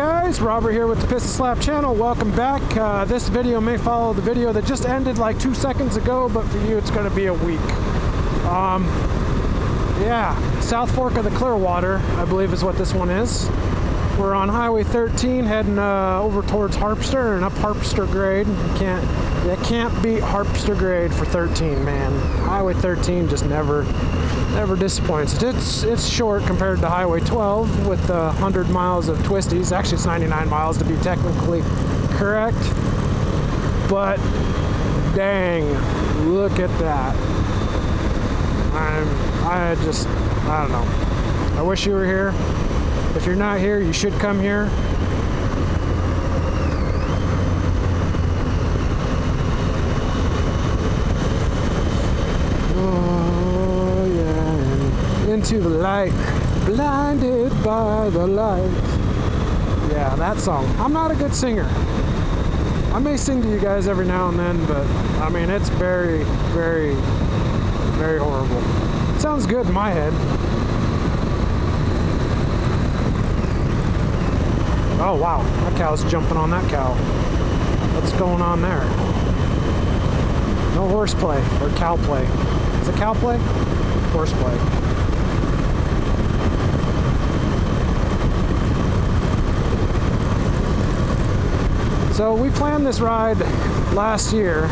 guys, Robert here with the Piston Slap channel. Welcome back. This video may follow the video that just ended like 2 seconds ago, but for you it's going to be a week. Yeah, South Fork of the Clearwater, I believe is what this one is. We're on Highway 13 heading over towards Harpster and up Harpster grade. You can't beat Harpster grade for 13, man. Highway 13 just never disappoints. It's short compared to Highway 12 with 100 miles of twisties. Actually, it's 99 miles to be technically correct. But dang, look at that. I don't know. I wish you were here. If you're not here, you should come here. Into the light, blinded by the light. Yeah, that song. I'm not a good singer. I may sing to you guys every now and then, but I mean, it's very, very, very horrible. It sounds good in my head. Oh wow, that cow's jumping on that cow. What's going on there? No horseplay or cow play. Is it cow play? Horseplay. So we planned this ride last year.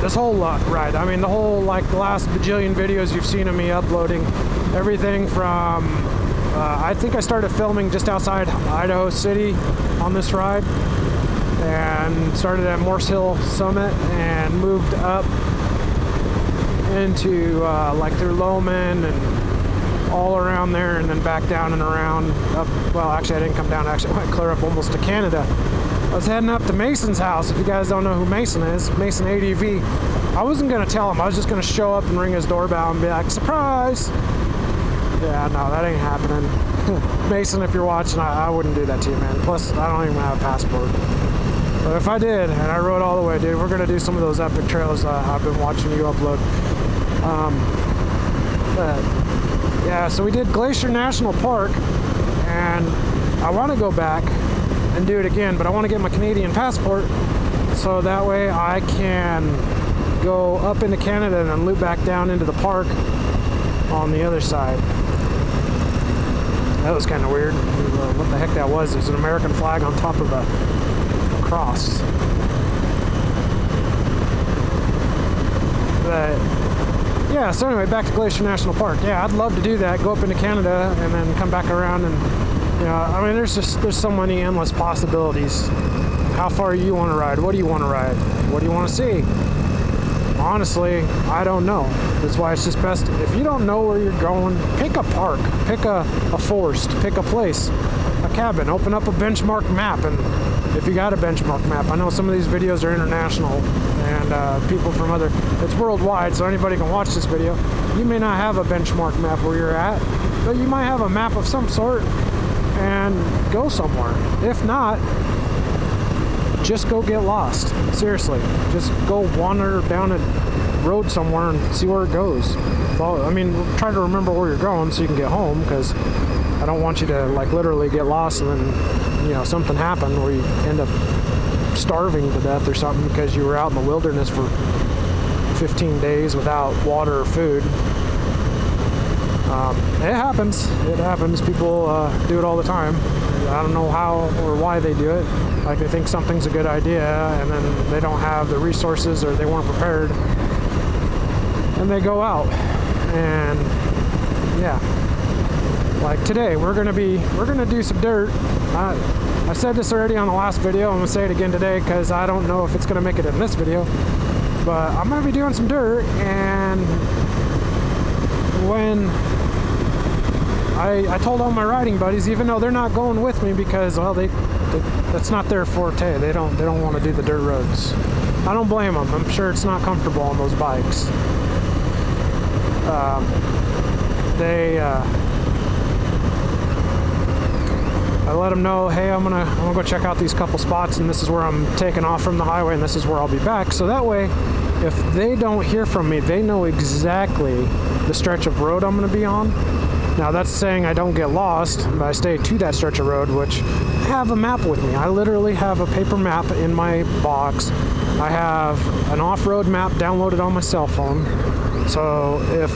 This whole ride. I mean, the whole, like, the last bajillion videos you've seen of me uploading. Everything from, I think I started filming just outside Idaho City on this ride. And started at Morse Hill Summit and moved up into, like, through Lowman and all around there, and then back down and around up. Well, actually I didn't come down, actually I went clear up almost to Canada. I was heading up to Mason's house. If you guys don't know who Mason is, Mason ADV. I wasn't gonna tell him, I was just gonna show up and ring his doorbell and be like, surprise! Yeah, no, that ain't happening. Mason, if you're watching, I wouldn't do that to you, man. Plus, I don't even have a passport. But if I did, and I rode all the way, dude, we're gonna do some of those epic trails I've been watching you upload. Yeah, so we did Glacier National Park, and I want to go back and do it again, but I want to get my Canadian passport, so that way I can go up into Canada and then loop back down into the park on the other side. That was kind of weird. What the heck that was? There's an American flag on top of a cross. But yeah, so anyway, back to Glacier National Park. Yeah, I'd love to do that, go up into Canada and then come back around, and you know, I mean, there's so many endless possibilities. How far you want to ride? What do you want to ride? What do you want to see? Honestly, I don't know. That's why it's just best, if you don't know where you're going, pick a park, pick a forest, pick a place, a cabin, open up a benchmark map. And if you got a benchmark map, I know some of these videos are international, and people from it's worldwide, so anybody can watch this video. You may not have a benchmark map where you're at, but you might have a map of some sort and go somewhere. If not, just go get lost. Seriously, just go wander down a road somewhere and see where it goes. Well, I mean, try to remember where you're going so you can get home, because I don't want you to, like, literally get lost and then, you know, something happened where you end up starving to death or something because you were out in the wilderness for 15 days without water or food. It happens. It happens. People do it all the time. I don't know how or why they do it. Like, they think something's a good idea and then they don't have the resources or they weren't prepared, and they go out. And yeah, like today we're gonna do some dirt. I said this already on the last video. I'm gonna say it again today because I don't know if it's gonna make it in this video, but I'm gonna be doing some dirt. And when I told all my riding buddies, even though they're not going with me because, well, that's not their forte. They don't want to do the dirt roads. I don't blame them. I'm sure it's not comfortable on those bikes. I let them know, hey, I'm gonna go check out these couple spots, and this is where I'm taking off from the highway, and this is where I'll be back. So that way, if they don't hear from me, they know exactly the stretch of road I'm gonna be on, Now that's saying I don't get lost, but I stay to that stretch of road, which I have a map with me. I literally have a paper map in my box. I have an off-road map downloaded on my cell phone. So if,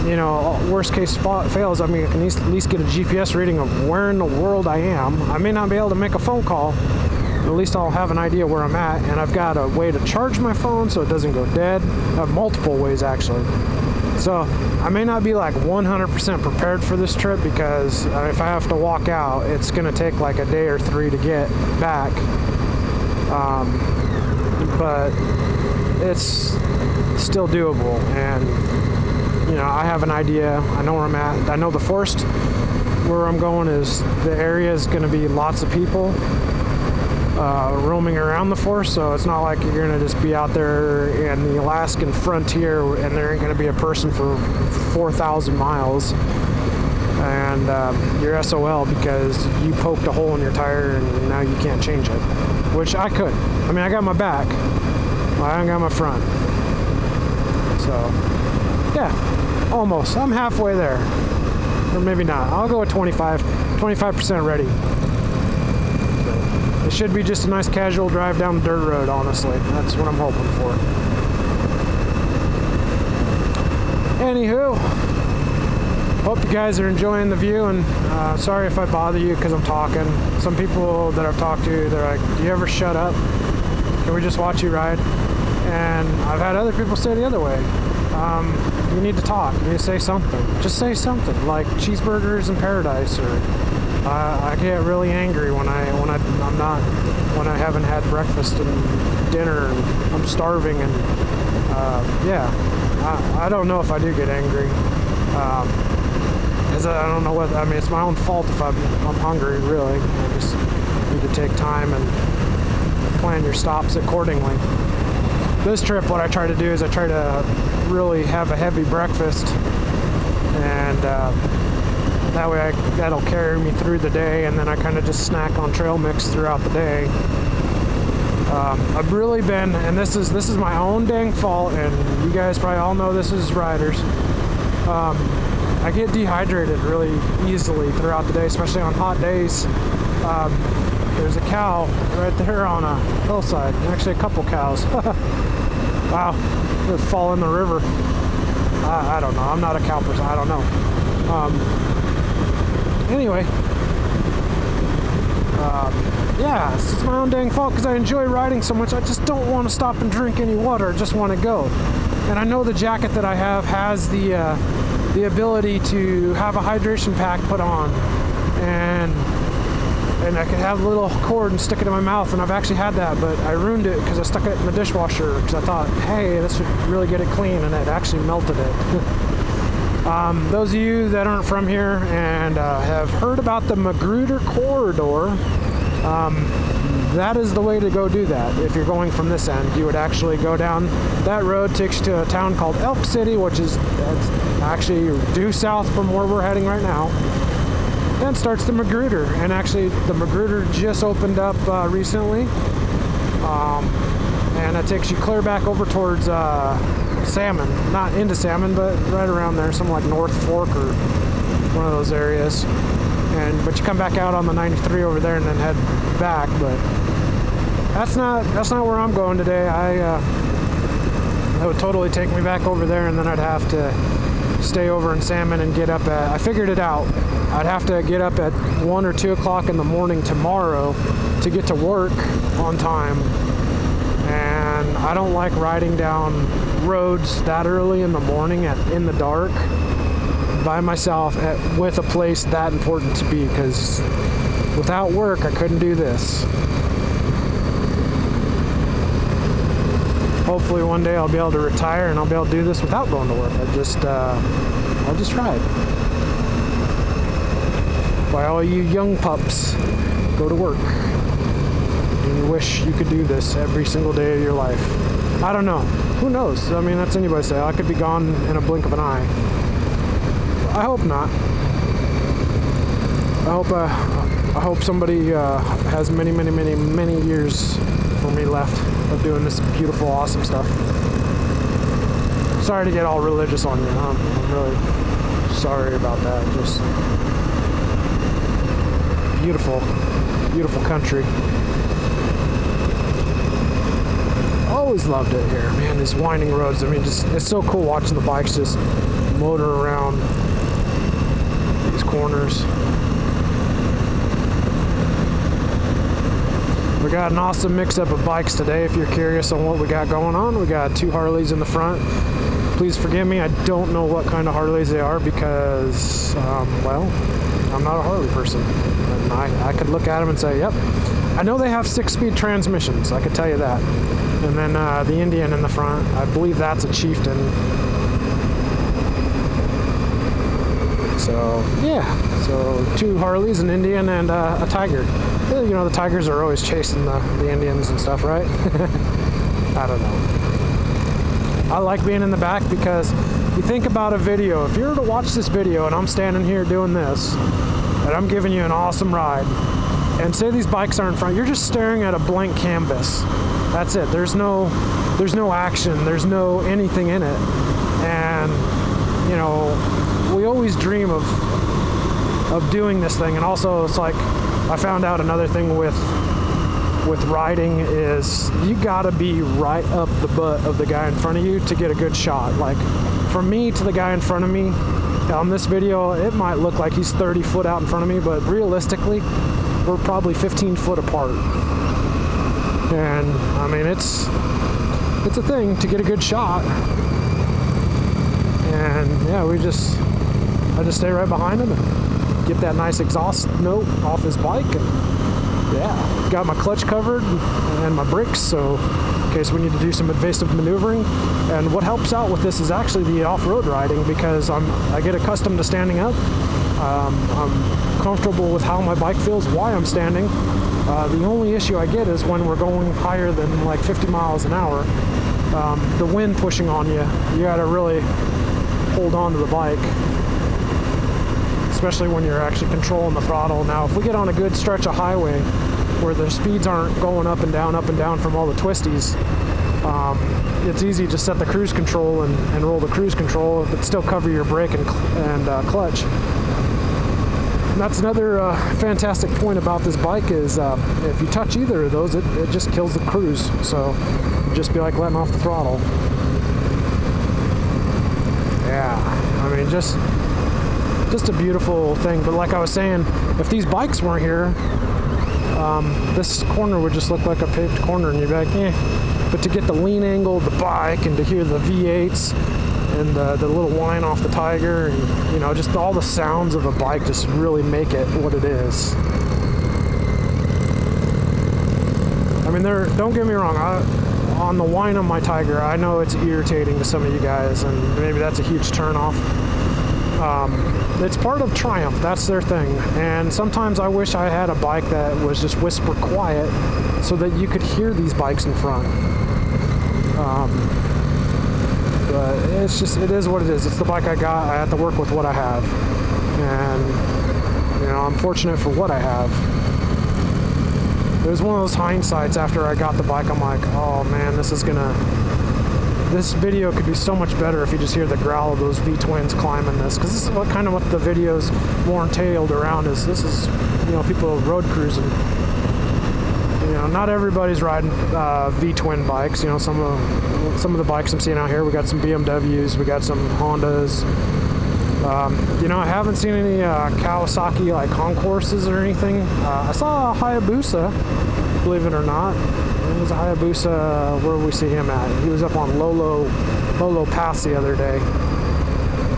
you know, worst case fails, I mean, I can at least get a GPS reading of where in the world I am. I may not be able to make a phone call, but at least I'll have an idea where I'm at. And I've got a way to charge my phone so it doesn't go dead. I have multiple ways, actually. So I may not be like 100% prepared for this trip, because if I have to walk out, it's going to take like a day or 3 to get back. But it's still doable, and you know, I have an idea. I know where I'm at. I know the forest where I'm going is, the area is going to be lots of people roaming around the forest, so it's not like you're going to just be out there in the Alaskan frontier and there ain't going to be a person for 4,000 miles and you're SOL because you poked a hole in your tire and now you can't change it, which I could. I mean, I got my back, I ain't got my front. So yeah, almost. I'm halfway there, or maybe not. I'll go with 25% ready. It should be just a nice casual drive down the dirt road, honestly. That's what I'm hoping for. Anywho, hope you guys are enjoying the view, and sorry if I bother you because I'm talking. Some people that I've talked to, they're like, do you ever shut up? Can we just watch you ride? And I've had other people say the other way. You need to talk. You need to say something. Just say something, like cheeseburgers in paradise, or I get really angry when I haven't had breakfast and dinner and I'm starving, and yeah, I don't know if I do get angry. Cause I don't know what, I mean, it's my own fault if I'm hungry, really. I just need to take time and plan your stops accordingly. This trip, what I try to do is I try to really have a heavy breakfast, and that way that'll carry me through the day, and then I kind of just snack on trail mix throughout the day. I've really been, and this is my own dang fault, and you guys probably all know this as riders. I get dehydrated really easily throughout the day, especially on hot days. There's a cow right there on a hillside, actually a couple cows. Wow, they fall in the river. I don't know, I'm not a cow person, I don't know. Anyway, yeah, it's my own dang fault because I enjoy riding so much. I just don't want to stop and drink any water. I just want to go. And I know the jacket that I have has the ability to have a hydration pack put on, and I could have a little cord and stick it in my mouth, and I've actually had that, but I ruined it because I stuck it in the dishwasher because I thought, hey, this should really get it clean, and it actually melted it. Those of you that aren't from here and have heard about the Magruder Corridor, that is the way to go do that. If you're going from this end, you would actually go down that road, takes you to a town called Elk City, which is actually due south from where we're heading right now. Then starts the Magruder, and actually the Magruder just opened up recently, and it takes you clear back over towards Salmon, not into Salmon, but right around there, something like North Fork or one of those areas. But you come back out on the 93 over there and then head back. But that's not where I'm going today. That would totally take me back over there, and then I'd have to stay over in Salmon and get up at, I figured it out, I'd have to get up at 1 or 2 o'clock in the morning tomorrow to get to work on time. And I don't like riding down roads that early in the morning in the dark by myself with a place that important to be, because without work I couldn't do this. Hopefully one day I'll be able to retire and I'll be able to do this without going to work. I'll just ride. Why all you young pups go to work and you wish you could do this every single day of your life. I don't know. Who knows? I mean, that's anybody's say. I could be gone in a blink of an eye. I hope not. I hope somebody has many years for me left of doing this beautiful, awesome stuff. Sorry to get all religious on you. I'm really sorry about that. Just beautiful, beautiful country. Always loved it here, man. These winding roads. I mean, just it's so cool watching the bikes just motor around these corners. We got an awesome mix-up of bikes today. If you're curious on what we got going on, we got 2 Harleys in the front. Please forgive me, I don't know what kind of Harleys they are because, well, I'm not a Harley person. And I could look at them and say, yep, I know they have 6-speed transmissions, I could tell you that. And then the Indian in the front, I believe that's a Chieftain. So, yeah, so 2 Harleys, an Indian, and a Tiger. You know, the Tigers are always chasing the Indians and stuff, right? I don't know. I like being in the back because you think about a video. If you were to watch this video and I'm standing here doing this, and I'm giving you an awesome ride, and say these bikes are in front, you're just staring at a blank canvas. That's it. There's no action. There's no anything in it. And, you know, we always dream of doing this thing. And also, it's like, I found out another thing with riding is you gotta be right up the butt of the guy in front of you to get a good shot. Like, from me to the guy in front of me, on this video, it might look like he's 30 foot out in front of me, but realistically, we're probably 15 foot apart. And, I mean, it's a thing to get a good shot. And, yeah, I just stay right behind him and get that nice exhaust note off his bike. And, yeah, got my clutch covered and my brakes, so in case we need to do some evasive maneuvering. And what helps out with this is actually the off-road riding, because I get accustomed to standing up. I'm comfortable with how my bike feels while I'm standing. The only issue I get is when we're going higher than like 50 miles an hour. The wind pushing on you, you gotta really hold on to the bike, especially when you're actually controlling the throttle. Now, if we get on a good stretch of highway where the speeds aren't going up and down from all the twisties, it's easy to set the cruise control and roll the cruise control, but still cover your brake and clutch. And that's another fantastic point about this bike is if you touch either of those, it just kills the cruise. So just be like letting off the throttle. Yeah, I mean, just a beautiful thing. But like I was saying, if these bikes weren't here, this corner would just look like a paved corner, and you'd be like, eh. But to get the lean angle of the bike and to hear the V8s and the little whine off the Tiger, and, you know, just all the sounds of a bike just really make it what it is. I mean, don't get me wrong, on the whine of my Tiger, I know it's irritating to some of you guys, and maybe that's a huge turnoff. It's part of Triumph, that's their thing. And sometimes I wish I had a bike that was just whisper quiet so that you could hear these bikes in front. But it is what it is. It's the bike I got. I have to work with what I have. And, you know, I'm fortunate for what I have. It was one of those hindsights after I got the bike. I'm like, oh man, this video could be so much better if you just hear the growl of those V-twins climbing this. Because this is what the video's more entailed around is. This is, you know, people road cruising. You know, not everybody's riding V-twin bikes. You know, some of the bikes I'm seeing out here, we got some BMWs, we got some Hondas. You know, I haven't seen any Kawasaki like concourses or anything. I saw a Hayabusa, believe it or not. It was a Hayabusa. Where did we see him at? He was up on Lolo Pass the other day.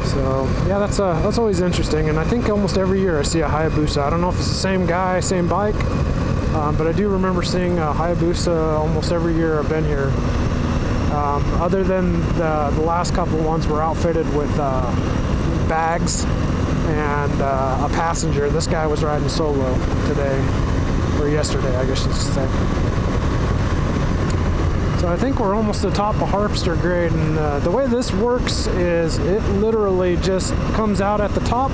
So yeah, that's always interesting. And I think almost every year I see a Hayabusa. I don't know if it's the same guy, same bike. But I do remember seeing a Hayabusa almost every year I've been here. Other than the last couple of ones were outfitted with bags and a passenger. This guy was riding solo today, or yesterday, I guess you should say. So I think we're almost to the top of Harpster grade, and the way this works is it literally just comes out at the top.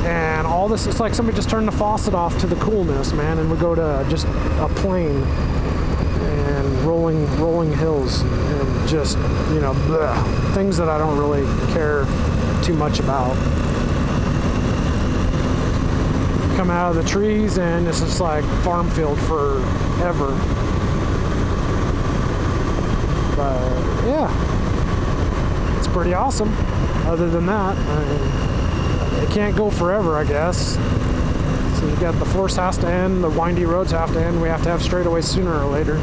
And all this, it's like somebody just turned the faucet off to the coolness, man, and we go to just a plain and rolling hills and just, you know, bleh, things that I don't really care too much about. out of the trees, and it's just like farm field forever. But yeah, it's pretty awesome. Other than that, it can't go forever, I guess. So you got the force has to end, the windy roads have to end. We have to have straightaways sooner or later.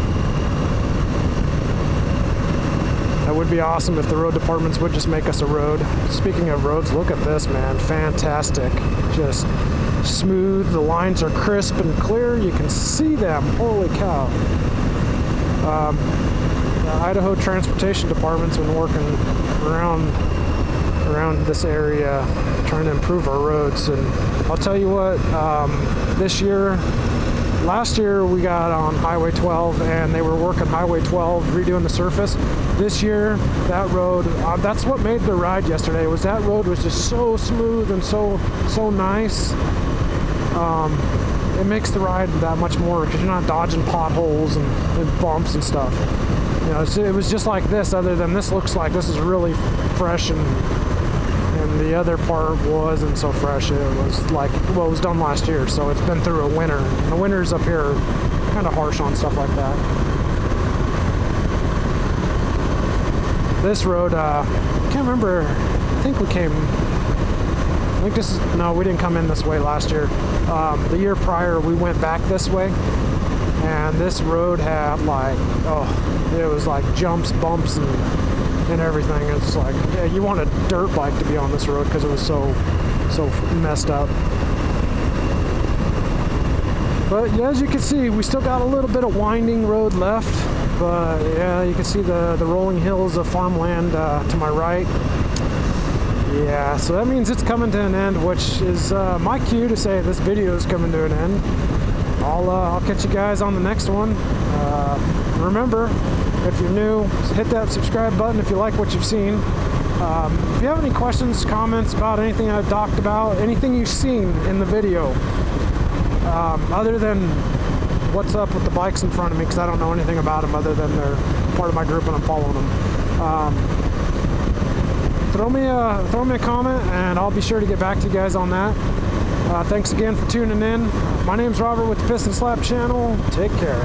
That would be awesome if the road departments would just make us a road. Speaking of roads, look at this, man. Fantastic. Just smooth. The lines are crisp and clear. You can see them. Holy cow. The Idaho Transportation Department's been working around this area trying to improve our roads. And I'll tell you what, last year we got on Highway 12 and they were working Highway 12, redoing the surface. This year, that road, that's what made the ride yesterday, was that road was just so smooth and so nice. It makes the ride that much more because you're not dodging potholes and bumps and stuff. You know, it was just like this, other than this looks like this is really fresh, and the other part wasn't so fresh. It was like, well, it was done last year, so it's been through a winter. And the winters up here are kind of harsh on stuff like that. This road, I can't remember, I think this is, no, we didn't come in this way last year. The year prior, we went back this way, and this road had like, it was like jumps, bumps, and everything. It's like, yeah, you want a dirt bike to be on this road because it was so messed up. But yeah, as you can see, we still got a little bit of winding road left. But yeah, you can see the rolling hills of farmland to my right. Yeah, so that means it's coming to an end, which is my cue to say this video is coming to an end. I'll catch you guys on the next one. Remember, if you're new, hit that subscribe button if you like what you've seen. If you have any questions, comments about anything I've talked about, anything you've seen in the video, other than what's up with the bikes in front of me, because I don't know anything about them other than they're part of my group and I'm following them. Throw me a comment and I'll be sure to get back to you guys on that. Thanks again for tuning in. My name's Robert with the Piston Slap channel. Take care.